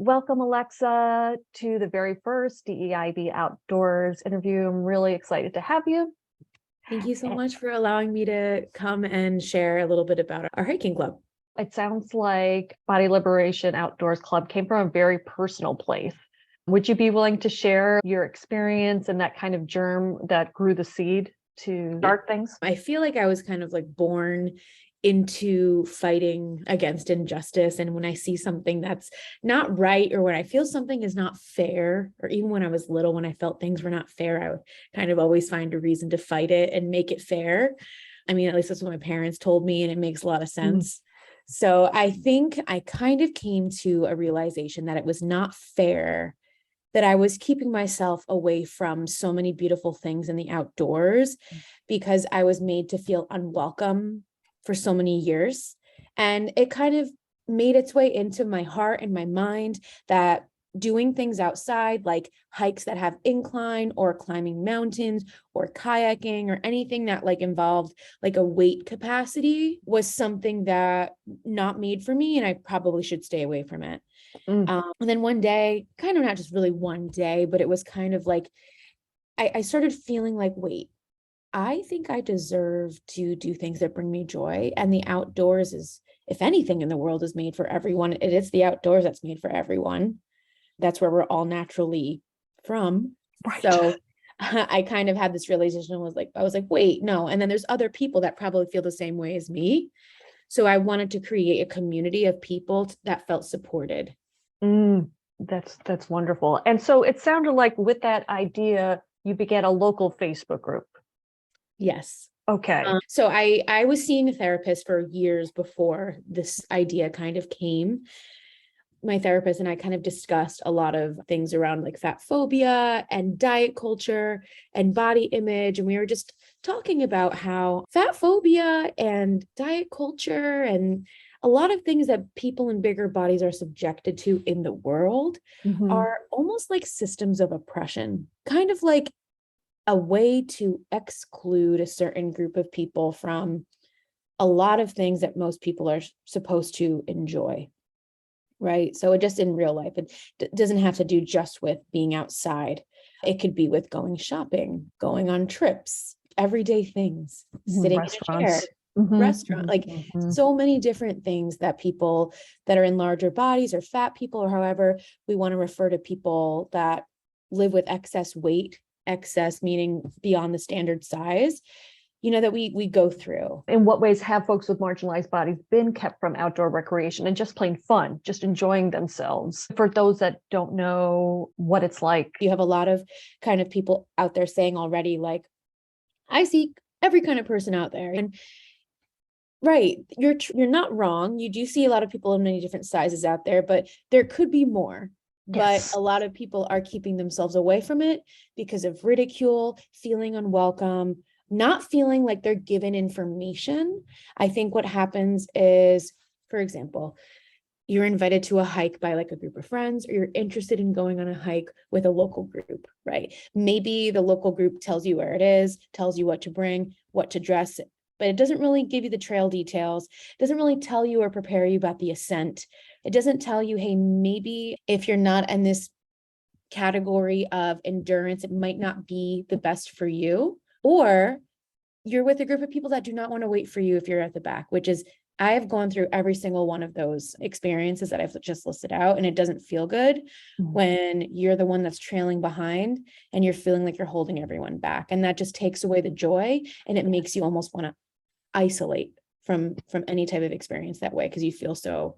Welcome, Alexa, to the very first DEIB Outdoors interview. I'm really excited to have you. Thank you so much for allowing me to come and share a little bit about our hiking club. It sounds like Body Liberation Outdoors Club came from a very personal place. Would you be willing to share your experience and that kind of germ that grew the seed to start things? I feel like I was kind of like born into fighting against injustice. And when I see something that's not right, or when I feel something is not fair, or even when I was little, when I felt things were not fair, I would kind of always find a reason to fight it and make it fair. I mean, at least that's what my parents told me, and it makes a lot of sense. So I think I kind of came to a realization that it was not fair that I was keeping myself away from so many beautiful things in the outdoors because I was made to feel unwelcome for so many years. And it kind of made its way into my heart and my mind that doing things outside, like hikes that have incline or climbing mountains or kayaking or anything that like involved like a weight capacity, was something that not made for me, and I probably should stay away from it. And then one day, kind of not just really one day, but it was kind of like, I started feeling like, wait, I think I deserve to do things that bring me joy. And the outdoors is, if anything in the world is made for everyone, it is the outdoors that's made for everyone. That's where we're all naturally from. Right. So I kind of had this realization, I was like, wait, no. And then there's other people that probably feel the same way as me. So I wanted to create a community of people that felt supported. That's wonderful. And so it sounded like with that idea, you began a local Facebook group. Yes. Okay. So I was seeing a therapist for years before this idea kind of came. My therapist and I kind of discussed a lot of things around like fat phobia and diet culture and body image. And we were just talking about how fat phobia and diet culture and a lot of things that people in bigger bodies are subjected to in the world are almost like systems of oppression, kind of like a way to exclude a certain group of people from a lot of things that most people are supposed to enjoy. Right. So it just in real life, it doesn't have to do just with being outside. It could be with going shopping, going on trips, everyday things, sitting in a chair, restaurant, like so many different things that people that are in larger bodies or fat people, or however we want to refer to people that live with excess weight, excess meaning beyond the standard size, that we go through. In what ways have folks with marginalized bodies been kept from outdoor recreation and just plain fun, just enjoying themselves? For those that don't know what it's like. You have a lot of kind of people out there saying already, like, I see every kind of person out there. And right, you're not wrong. You do see a lot of people in many different sizes out there, but there could be more. Yes. But a lot of people are keeping themselves away from it because of ridicule, feeling unwelcome, not feeling like they're given information. I think what happens is, for example, you're invited to a hike by like a group of friends, or you're interested in going on a hike with a local group, right? Maybe the local group tells you where it is, tells you what to bring, what to dress, but it doesn't really give you the trail details. It doesn't really tell you or prepare you about the ascent. It doesn't tell you, hey, maybe if you're not in this category of endurance, it might not be the best for you. Or you're with a group of people that do not want to wait for you if you're at the back, which is, I have gone through every single one of those experiences that I've just listed out, and it doesn't feel good when you're the one that's trailing behind and you're feeling like you're holding everyone back. And that just takes away the joy, and it makes you almost want to isolate from any type of experience that way, because you feel so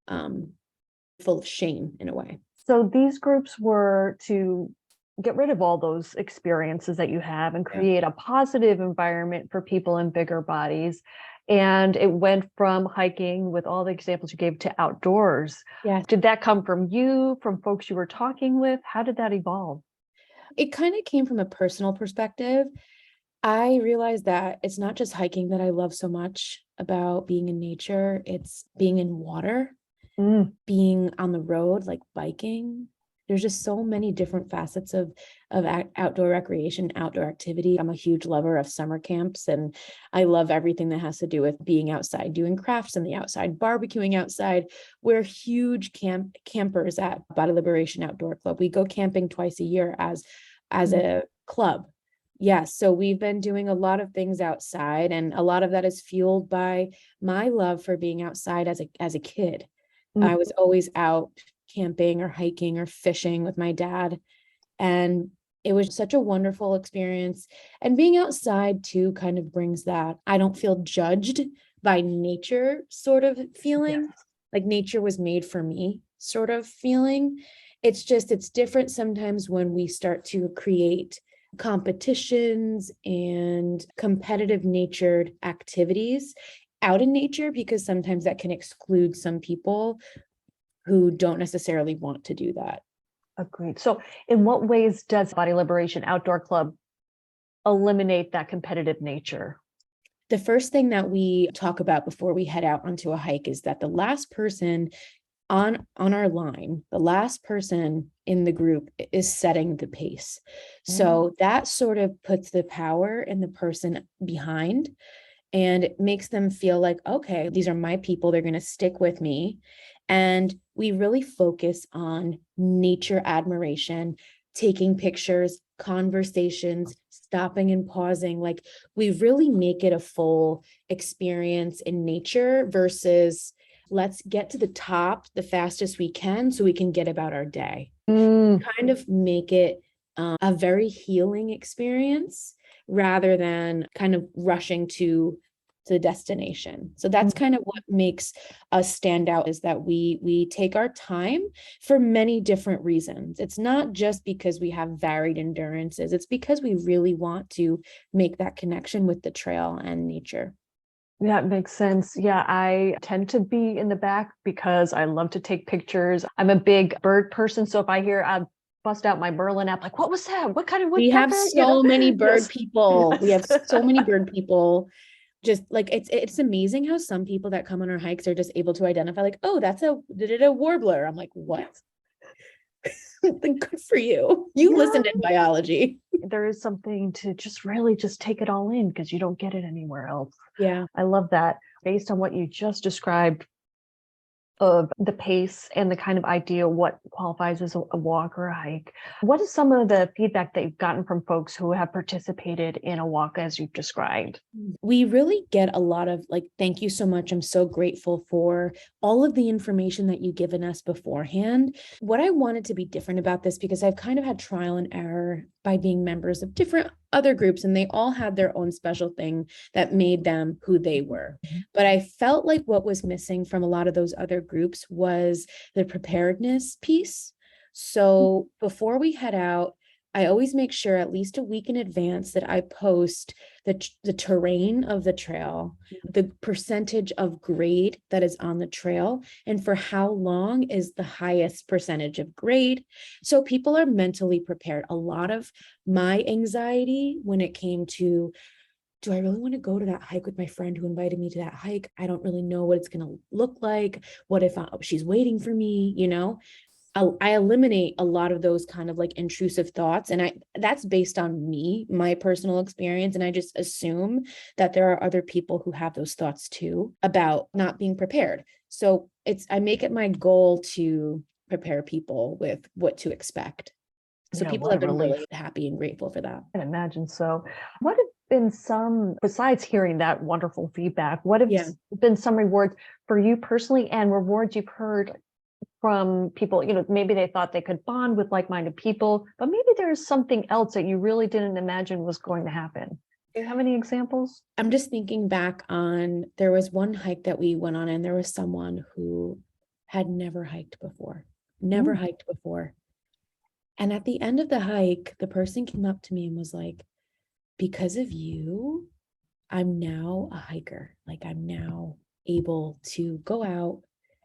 full of shame in a way. So these groups were to get rid of all those experiences that you have and create a positive environment for people in bigger bodies. And it went from hiking, with all the examples you gave, to outdoors. Yes. Did that come from you, from folks you were talking with? How did that evolve? It kind of came from a personal perspective. I realized that it's not just hiking that I love so much about being in nature. It's being in water, being on the road, like biking. There's just so many different facets of outdoor recreation, outdoor activity. I'm a huge lover of summer camps, and I love everything that has to do with being outside, doing crafts in the outside, barbecuing outside. We're huge campers at Body Liberation Outdoor Club. We go camping twice a year as a club. Yes, so we've been doing a lot of things outside, and a lot of that is fueled by my love for being outside as a kid. I was always out camping or hiking or fishing with my dad. And it was such a wonderful experience. And being outside too kind of brings that I don't feel judged by nature sort of feeling. Yes. Like nature was made for me sort of feeling. It's different sometimes when we start to create competitions and competitive natured activities out in nature, because sometimes that can exclude some people who don't necessarily want to do that. Agreed. So in what ways does Body Liberation Outdoor Club eliminate that competitive nature? The first thing that we talk about before we head out onto a hike is that the last person on our line, the last person in the group is setting the pace. So that sort of puts the power in the person behind, and it makes them feel like, okay, these are my people, they're going to stick with me. And we really focus on nature admiration, taking pictures, conversations, stopping and pausing. Like we really make it a full experience in nature versus let's get to the top the fastest we can so we can get about our day. Kind of make it a very healing experience rather than kind of rushing to the destination. So that's kind of what makes us stand out, is that we take our time for many different reasons. It's not just because we have varied endurances. It's because we really want to make that connection with the trail and nature. That makes sense. Yeah, I tend to be in the back because I love to take pictures. I'm a big bird person. So if I hear, I bust out my Merlin app, like, what was that? What kind of We have woodpecker? so many bird Yes. people. We have Yes. so many bird people. Just like it's amazing how some people that come on our hikes are just able to identify, like, oh, that's a warbler. I'm like, what? Then good for you. You listened in biology. There is something to just really just take it all in because you don't get it anywhere else. Yeah. I love that. Based on what you just described of the pace and the kind of idea what qualifies as a walk or a hike, what is some of the feedback that you've gotten from folks who have participated in a walk as you've described? We really get a lot of like, thank you so much. I'm so grateful for all of the information that you've given us beforehand. What I wanted to be different about this, because I've kind of had trial and error by being members of different other groups, and they all had their own special thing that made them who they were. But I felt like what was missing from a lot of those other groups was the preparedness piece. So before we head out, I always make sure at least a week in advance that I post the terrain of the trail, the percentage of grade that is on the trail, and for how long is the highest percentage of grade. So people are mentally prepared. A lot of my anxiety when it came to, do I really want to go to that hike with my friend who invited me to that hike? I don't really know what it's going to look like. What if she's waiting for me, I eliminate a lot of those kind of like intrusive thoughts. And that's based on me, my personal experience. And I just assume that there are other people who have those thoughts too about not being prepared. So I make it my goal to prepare people with what to expect. So Yeah, people what a have been relief. really happy and grateful for that. I can imagine so. What have been some, besides hearing that wonderful feedback, what have been some rewards for you personally and rewards you've heard from people? Maybe they thought they could bond with like-minded people, but maybe there's something else that you really didn't imagine was going to happen. Do you have any examples? I'm just thinking back on, there was one hike that we went on, and there was someone who had never hiked before. And at the end of the hike, the person came up to me and was like, because of you, I'm now a hiker. Like I'm now able to go out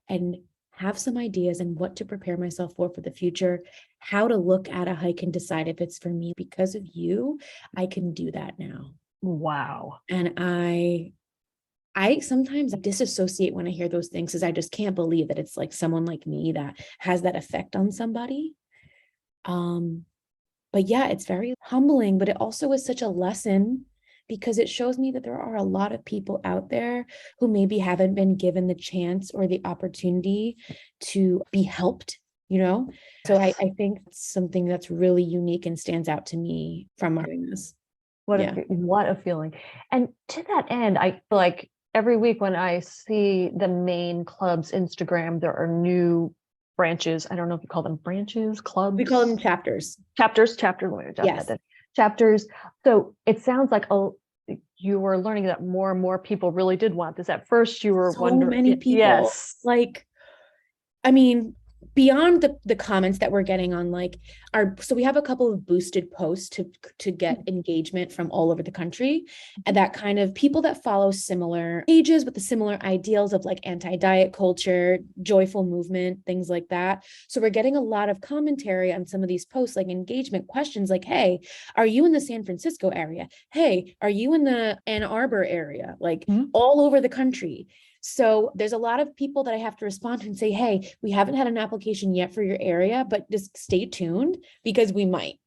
and have some ideas and what to prepare myself for the future, how to look at a hike and decide if it's for me. Because of you, I can do that now. Wow. And I sometimes disassociate when I hear those things, because I just can't believe that it's like someone like me that has that effect on somebody. But yeah, it's very humbling, but it also is such a lesson because it shows me that there are a lot of people out there who maybe haven't been given the chance or the opportunity to be helped, you know? So I think it's something that's really unique and stands out to me from doing this. What Yeah. what a feeling. And to that end, I feel like every week when I see the main club's Instagram, there are new branches. I don't know if you call them branches, clubs. We call them chapters. Chapters. Let me adjust Yes. that. Chapters. So it sounds like you were learning that more and more people really did want this. At first, you were So wondering. many people. Yes. Like, I mean, beyond the comments that we're getting on like so we have a couple of boosted posts to get engagement from all over the country, and that kind of people that follow similar pages with the similar ideals of like anti-diet culture, joyful movement, things like that. So we're getting a lot of commentary on some of these posts, like engagement questions like, hey, are you in the San Francisco area? Hey, are you in the Ann Arbor area? Like all over the country. So there's a lot of people that I have to respond to and say, hey, we haven't had an application yet for your area, but just stay tuned because we might.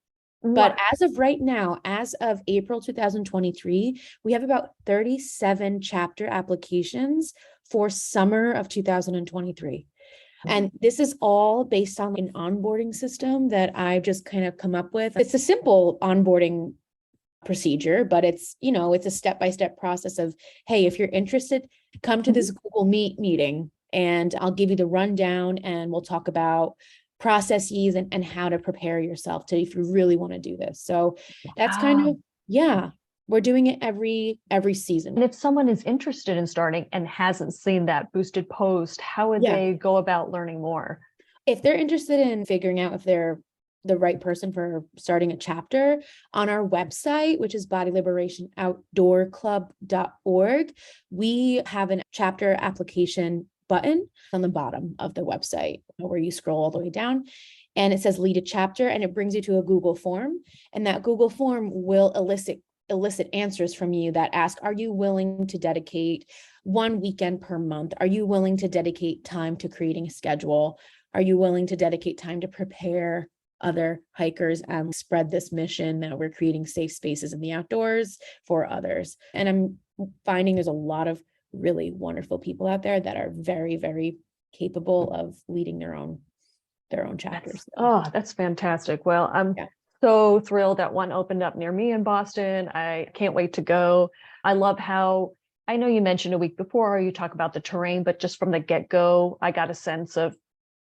But as of right now, as of April 2023, we have about 37 chapter applications for summer of 2023. And this is all based on an onboarding system that I've just kind of come up with. It's a simple onboarding procedure, but it's, it's a step-by-step process of, hey, if you're interested, come to this Google Meet meeting and I'll give you the rundown and we'll talk about processes and how to prepare yourself to, if you really want to do this. So that's kind of, we're doing it every season. And if someone is interested in starting and hasn't seen that boosted post, how would they go about learning more? If they're interested in figuring out if they're the right person for starting a chapter, on our website, which is bodyliberationoutdoorclub.org, we have a chapter application button on the bottom of the website where you scroll all the way down and it says lead a chapter, and it brings you to a Google form, and that Google form will elicit answers from you that ask, are you willing to dedicate 1 weekend per month? Are you willing to dedicate time to creating a schedule? Are you willing to dedicate time to prepare other hikers and spread this mission that we're creating safe spaces in the outdoors for others? And I'm finding there's a lot of really wonderful people out there that are very, very capable of leading their own chapters. That's fantastic. Well, I'm so thrilled that one opened up near me in Boston. I can't wait to go. I love how, I know you mentioned a week before you talk about the terrain, but just from the get-go, I got a sense of,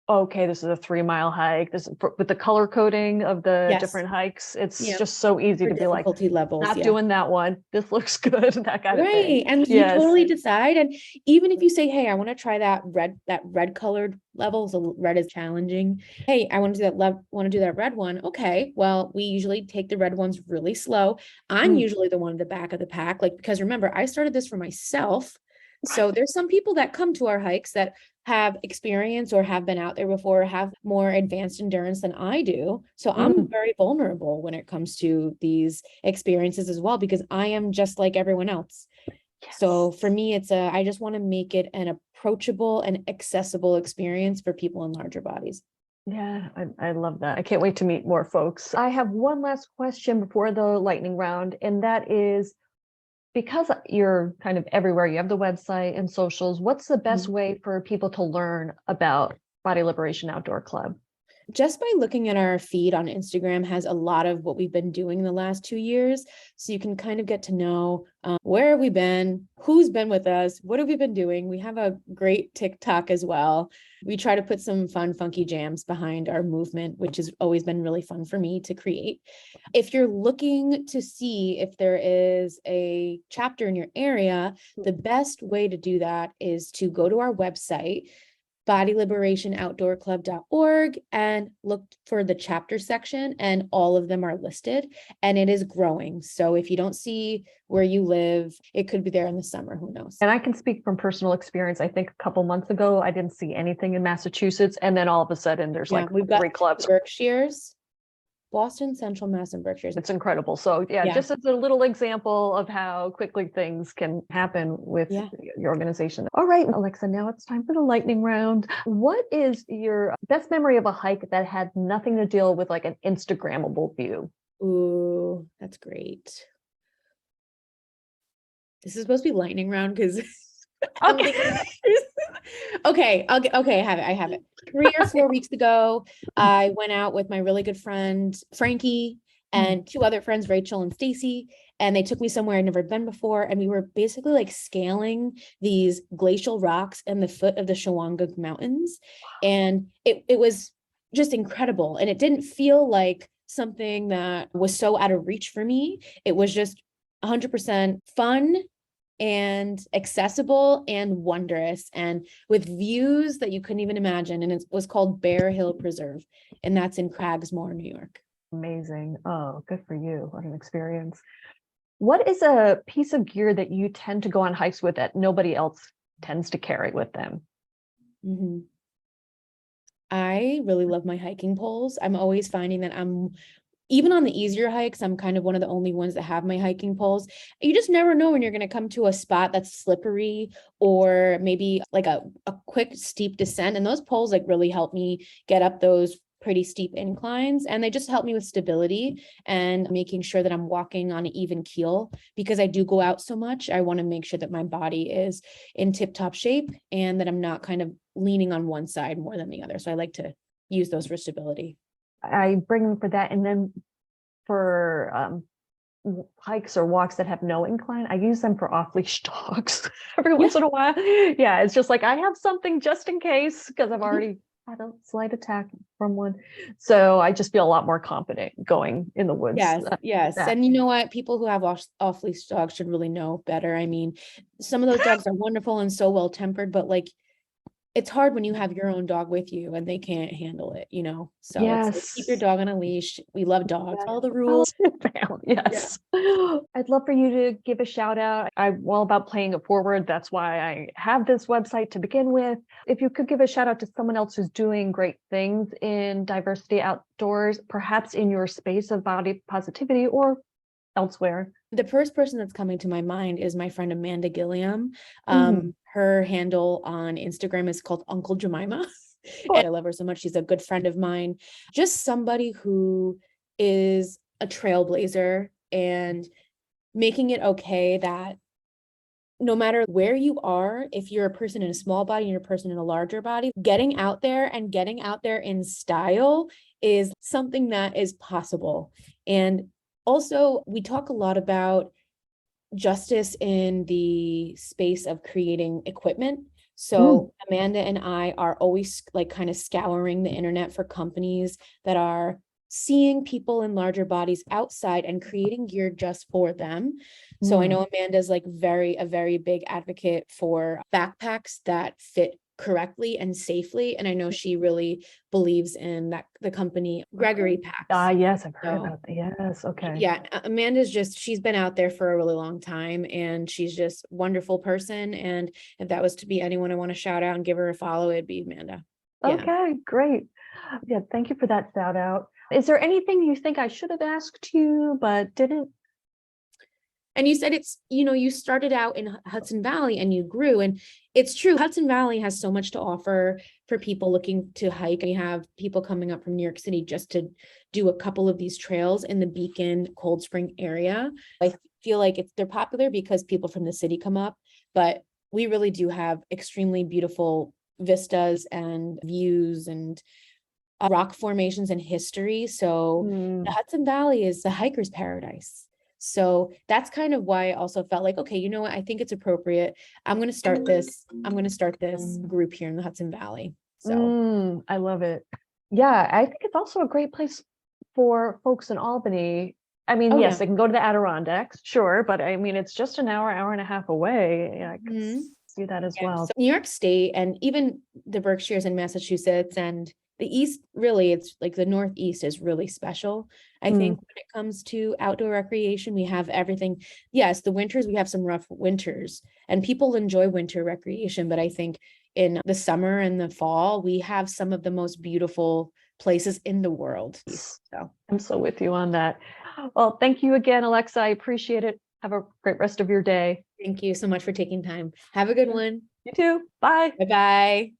okay, this is a 3-mile hike. This with the color coding of the different hikes. It's just so easy to be like, levels, not doing that one. This looks good. That kind of thing. And you totally decide. And even if you say, hey, I want to try that red colored level. So red is challenging. Hey, I want to do that want to do that red one. Okay. Well, we usually take the red ones really slow. I'm usually the one at the back of the pack, because remember, I started this for myself. So there's some people that come to our hikes that have experience or have been out there before, have more advanced endurance than I do. So I'm very vulnerable when it comes to these experiences as well, because I am just like everyone else. So for me, I just want to make it an approachable and accessible experience for people in larger bodies. Yeah, I love that. I can't wait to meet more folks. I have one last question before the lightning round, and that is, because you're kind of everywhere, you have the website and socials, what's the best way for people to learn about Body Liberation Outdoor Club? Just by looking at our feed on Instagram has a lot of what we've been doing in the last 2 years. So you can kind of get to know where have we been, who's been with us, what have we been doing. We have a great TikTok as well. We try to put some fun, funky jams behind our movement, which has always been really fun for me to create. If you're looking to see if there is a chapter in your area, the best way to do that is to go to our website, bodyliberationoutdoorclub.org, and look for the chapter section, and all of them are listed, and it is growing. So if you don't see where you live, it could be there in the summer, who knows? And I can speak from personal experience. I think a couple months ago, I didn't see anything in Massachusetts, and then all of a sudden there's like we've got 3 clubs. Berkshires. Boston, Central Mass, and Berkshires. It's incredible. So yeah, Yeah. just as a little example of how quickly things can happen with Yeah. your organization. All right, Alexa, now it's time for the lightning round. What is your best memory of a hike that had nothing to deal with like an Instagrammable view? Ooh, that's great. This is supposed to be lightning round because I'm thinking. Okay, okay, I have it. 3 or 4 weeks ago, I went out with my really good friend Frankie and 2 other friends, Rachel and Stacy, and they took me somewhere I'd never been before, and we were basically like scaling these glacial rocks in the foot of the Shawangunk Mountains, and it was just incredible, and it didn't feel like something that was so out of reach for me. It was just 100% fun and accessible and wondrous and with views that you couldn't even imagine. And it was called Bear Hill Preserve, and that's in Cragsmore, New York. Amazing. Oh, good for you. What an experience. What is a piece of gear that you tend to go on hikes with that nobody else tends to carry with them? Mm-hmm. I really love my hiking poles. I'm always finding that even on the easier hikes, I'm kind of one of the only ones that have my hiking poles. You just never know when you're going to come to a spot that's slippery or maybe like a quick steep descent. And those poles like really help me get up those pretty steep inclines. And they just help me with stability and making sure that I'm walking on an even keel because I do go out so much. I want to make sure that my body is in tip-top shape and that I'm not kind of leaning on one side more than the other. So I like to use those for stability. I bring them for that. And then for hikes or walks that have no incline, I use them for off-leash dogs every once in a while. Yeah, it's just like I have something just in case because I've already had a slight attack from one. So I just feel a lot more confident going in the woods. Yes. And you know what? People who have off-leash dogs should really know better. I mean, some of those dogs are wonderful and so well-tempered, but like it's hard when you have your own dog with you and they can't handle it, you know? So it's like, keep your dog on a leash. We love dogs. All the rules. Yes. Yeah. I'd love for you to give a shout out. I'm all about playing it forward. That's why I have this website to begin with. If you could give a shout out to someone else who's doing great things in diversity outdoors, perhaps in your space of body positivity or elsewhere. The first person that's coming to my mind is my friend Amanda Gilliam. Her handle on Instagram is called Uncle Jemima. And I love her so much. She's a good friend of mine. Just somebody who is a trailblazer and making it okay that no matter where you are, if you're a person in a small body and you're a person in a larger body, getting out there in style is something that is possible. And also, we talk a lot about justice in the space of creating equipment. So Amanda and I are always like kind of scouring the internet for companies that are seeing people in larger bodies outside and creating gear just for them. So I know Amanda's like a very big advocate for backpacks that fit correctly and safely. And I know she really believes in the company Gregory Packs. Yes, I've heard about that. Yes. Okay. Yeah. Amanda's she's been out there for a really long time and she's just a wonderful person. And if that was to be anyone I want to shout out and give her a follow, it'd be Amanda. Okay, great. Yeah. Thank you for that shout out. Is there anything you think I should have asked you, but didn't? And you said you started out in Hudson Valley and you grew, and it's true. Hudson Valley has so much to offer for people looking to hike. You have people coming up from New York City just to do a couple of these trails in the Beacon, Cold Spring area. I feel like they're popular because people from the city come up, but we really do have extremely beautiful vistas and views and rock formations and history. So the Hudson Valley is a hiker's paradise. So that's kind of why I also felt like, okay, you know what? I think it's appropriate. I'm going to start this group here in the Hudson Valley. So I love it. Yeah, I think it's also a great place for folks in Albany. I mean, yes, they can go to the Adirondacks, sure, but I mean, it's just an hour and a half away. Yeah, I can see that as well. So New York State and even the Berkshires in Massachusetts and the East, really, it's like the Northeast is really special. I think when it comes to outdoor recreation, we have everything. Yes, the winters, we have some rough winters and people enjoy winter recreation. But I think in the summer and the fall, we have some of the most beautiful places in the world. So I'm so with you on that. Well, thank you again, Alexa. I appreciate it. Have a great rest of your day. thank you so much for taking time. Have a good one. You too. Bye. Bye-bye.